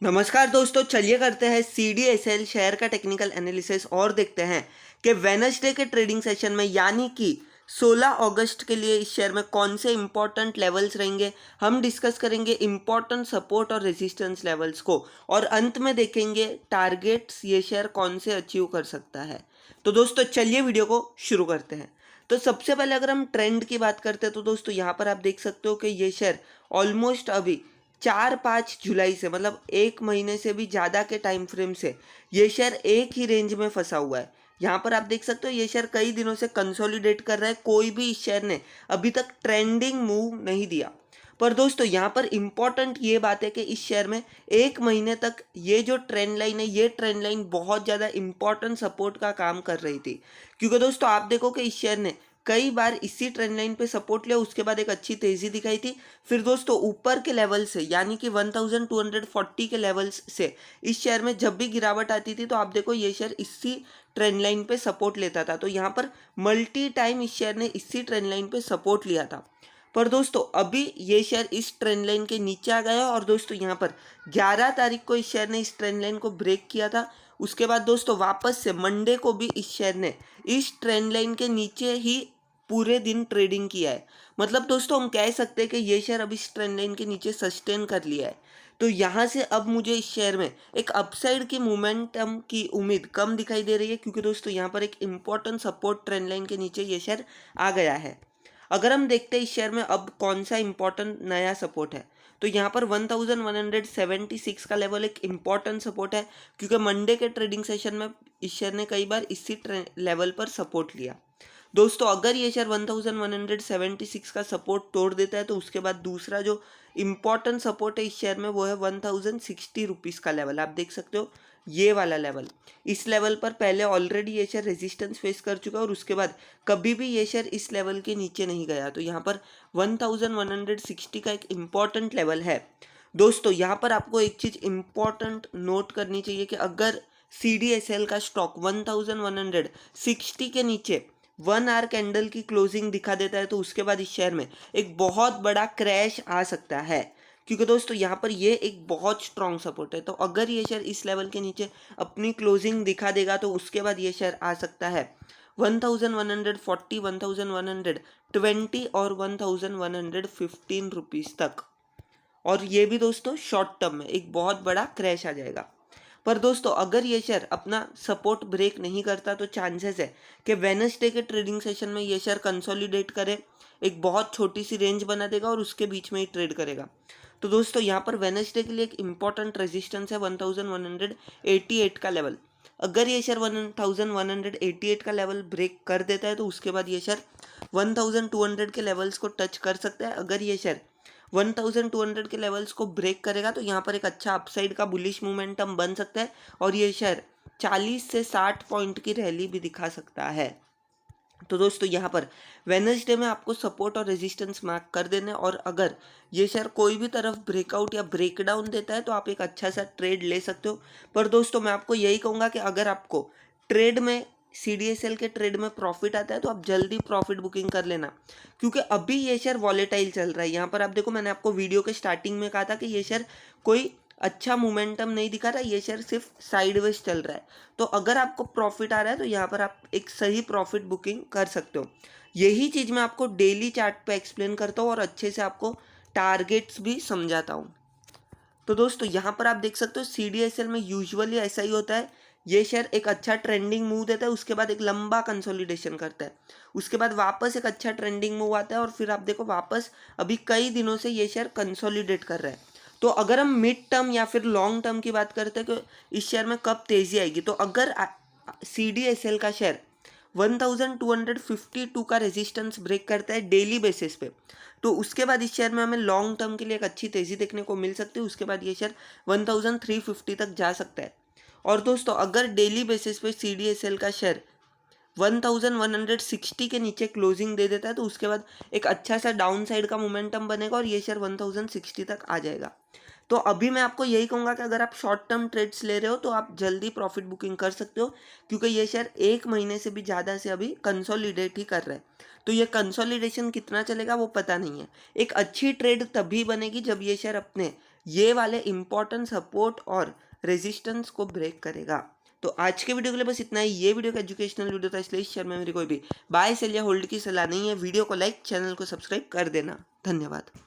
नमस्कार दोस्तों, चलिए करते हैं CDSL शेयर का टेक्निकल एनालिसिस और देखते हैं कि वेडनेसडे के ट्रेडिंग सेशन में यानी कि 16 अगस्त के लिए इस शेयर में कौन से इंपॉर्टेंट लेवल्स रहेंगे। हम डिस्कस करेंगे इंपॉर्टेंट सपोर्ट और रेजिस्टेंस लेवल्स को और अंत में देखेंगे टारगेट्स ये शेयर कौन से अचीव कर सकता है। तो दोस्तों चलिए वीडियो को शुरू करते हैं। तो सबसे पहले अगर हम ट्रेंड की बात करते हैं तो दोस्तों यहाँ पर आप देख सकते हो कि ये शेयर ऑलमोस्ट अभी 4-5 जुलाई से मतलब एक महीने से भी ज़्यादा के टाइम फ्रेम से ये शेयर एक ही रेंज में फंसा हुआ है। यहाँ पर आप देख सकते हो ये शेयर कई दिनों से कंसोलिडेट कर रहा है, कोई भी इस शेयर ने अभी तक ट्रेंडिंग मूव नहीं दिया। पर दोस्तों यहाँ पर इंपॉर्टेंट ये बात है कि इस शेयर में एक महीने तक ये जो ट्रेंड लाइन है, ये ट्रेंड लाइन बहुत ज़्यादा इंपॉर्टेंट सपोर्ट का काम कर रही थी। क्योंकि दोस्तों आप देखो कि इस शेयर ने कई बार इसी ट्रेंड लाइन पे सपोर्ट लिया, उसके बाद एक अच्छी तेजी दिखाई थी। फिर दोस्तों ऊपर के लेवल से यानी कि 1240 के लेवल्स से इस शेयर में जब भी गिरावट आती थी तो आप देखो ये शेयर इसी ट्रेंड लाइन पे सपोर्ट लेता था। तो यहाँ पर मल्टी टाइम इस शेयर ने इसी ट्रेंड लाइन पे सपोर्ट लिया था। पर दोस्तों अभी ये शेयर इस ट्रेंड लाइन के नीचे आ गया और दोस्तों यहाँ पर 11 तारीख को इस शेयर ने इस ट्रेंड लाइन को ब्रेक किया था। उसके बाद दोस्तों वापस से मंडे को भी इस शेयर ने इस ट्रेंड लाइन के नीचे ही पूरे दिन ट्रेडिंग किया है। मतलब दोस्तों हम कह सकते हैं कि ये शेयर अभी इस ट्रेंड लाइन के नीचे सस्टेन कर लिया है। तो यहाँ से अब मुझे इस शेयर में एक अपसाइड की मोमेंटम की उम्मीद कम दिखाई दे रही है, क्योंकि दोस्तों यहाँ पर एक इम्पॉर्टेंट सपोर्ट ट्रेंड लाइन के नीचे ये शेयर आ गया है। अगर हम देखते हैं इस शेयर में अब कौन सा इंपॉर्टेंट नया सपोर्ट है, तो यहाँ पर 1176 का लेवल एक इम्पॉर्टेंट सपोर्ट है, क्योंकि मंडे के ट्रेडिंग सेशन में इस शेयर ने कई बार इसी लेवल पर सपोर्ट लिया। दोस्तों अगर ये शेयर 1176 का सपोर्ट तोड़ देता है तो उसके बाद दूसरा जो इम्पोर्टेंट सपोर्ट है इस शेयर में वो है 1060 रुपीज़ का लेवल। आप देख सकते हो ये वाला लेवल, इस लेवल पर पहले ऑलरेडी ये शेयर रेजिस्टेंस फेस कर चुका है और उसके बाद कभी भी ये शेयर इस लेवल के नीचे नहीं गया। तो यहाँ पर 1160 का एक इम्पॉर्टेंट लेवल है। दोस्तों यहाँ पर आपको एक चीज़ इम्पॉर्टेंट नोट करनी चाहिए कि अगर CDSL का स्टॉक 1160 के नीचे 1 आवर कैंडल की क्लोजिंग दिखा देता है तो उसके बाद इस शेयर में एक बहुत बड़ा क्रैश आ सकता है, क्योंकि दोस्तों यहाँ पर ये एक बहुत स्ट्रॉन्ग सपोर्ट है। तो अगर ये शेयर इस लेवल के नीचे अपनी क्लोजिंग दिखा देगा तो उसके बाद ये शेयर आ सकता है 1140, 1120 और 1115 रुपीज़ तक। और ये भी दोस्तों शॉर्ट टर्म में एक बहुत बड़ा क्रैश आ जाएगा। पर दोस्तों अगर ये शेयर अपना सपोर्ट ब्रेक नहीं करता तो चांसेस है कि वेडनेसडे के ट्रेडिंग सेशन में ये शेयर कंसोलिडेट करे, एक बहुत छोटी सी रेंज बना देगा और उसके बीच में ही ट्रेड करेगा। तो दोस्तों यहाँ पर वेडनेसडे के लिए एक इंपॉर्टेंट रेजिस्टेंस है 1188 का लेवल। अगर ये शेयर 1188 का लेवल ब्रेक कर देता है तो उसके बाद ये शेयर 1200 के लेवल्स को टच कर सकता है। अगर ये शेयर 1200 के लेवल्स को ब्रेक करेगा तो यहाँ पर एक अच्छा अपसाइड का बुलिश मोमेंटम बन सकता है और ये शेयर 40 से 60 पॉइंट की रैली भी दिखा सकता है। तो दोस्तों यहाँ पर वेडनेसडे में आपको सपोर्ट और रेजिस्टेंस मार्क कर देना है और अगर ये शेयर कोई भी तरफ ब्रेकआउट या ब्रेकडाउन देता है तो आप एक अच्छा सा ट्रेड ले सकते हो। पर दोस्तों मैं आपको यही कहूँगा कि अगर आपको ट्रेड में CDSL के ट्रेड में प्रॉफिट आता है तो आप जल्दी प्रॉफिट बुकिंग कर लेना, क्योंकि अभी ये शेयर वॉलेटाइल चल रहा है। यहाँ पर आप देखो मैंने आपको वीडियो के स्टार्टिंग में कहा था कि ये शेयर कोई अच्छा मोमेंटम नहीं दिखा रहा, ये शेयर सिर्फ साइडवेज चल रहा है। तो अगर आपको प्रॉफिट आ रहा है तो यहाँ पर आप एक सही प्रॉफिट बुकिंग कर सकते हो। यही चीज़ मैं आपको डेली चार्ट पे एक्सप्लेन करता हूँ और अच्छे से आपको टारगेट्स भी समझाता हूँ। तो दोस्तों यहाँ पर आप देख सकते हो CDSL में यूजुअली ऐसा ही होता है, ये शेयर एक अच्छा ट्रेंडिंग मूव देता है, उसके बाद एक लंबा कंसोलिडेशन करता है, उसके बाद वापस एक अच्छा ट्रेंडिंग मूव आता है और फिर आप देखो वापस अभी कई दिनों से ये शेयर कंसोलिडेट कर रहा है। तो अगर हम मिड टर्म या फिर लॉन्ग टर्म की बात करते हैं कि इस शेयर में कब तेज़ी आएगी, तो अगर CDSL का शेयर 1252 का रेजिस्टेंस ब्रेक करता है डेली बेसिस पे तो उसके बाद इस शेयर में हमें लॉन्ग टर्म के लिए एक अच्छी तेज़ी देखने को मिल सकती है। उसके बाद ये शेयर 1350 तक जा सकता है। और दोस्तों अगर डेली बेसिस पे CDSL का शेयर 1160 के नीचे क्लोजिंग दे देता है तो उसके बाद एक अच्छा सा डाउन साइड का मोमेंटम बनेगा और ये शेयर 1060 तक आ जाएगा। तो अभी मैं आपको यही कहूँगा कि अगर आप शॉर्ट टर्म ट्रेड्स ले रहे हो तो आप जल्दी प्रॉफिट बुकिंग कर सकते हो, क्योंकि ये शेयर एक महीने से भी ज़्यादा से अभी कंसोलिडेट ही कर रहा है। तो ये कंसोलिडेशन कितना चलेगा वो पता नहीं है। एक अच्छी ट्रेड तभी बनेगी जब ये शेयर अपने ये वाले इंपॉर्टेंट सपोर्ट और रेजिस्टेंस को ब्रेक करेगा। तो आज के वीडियो के लिए बस इतना ही। ये वीडियो का एजुकेशनल वीडियो था, इसलिए इस शेयर में मेरी कोई भी बाय सेल या होल्ड की सलाह नहीं है। वीडियो को लाइक, चैनल को सब्सक्राइब कर देना। धन्यवाद।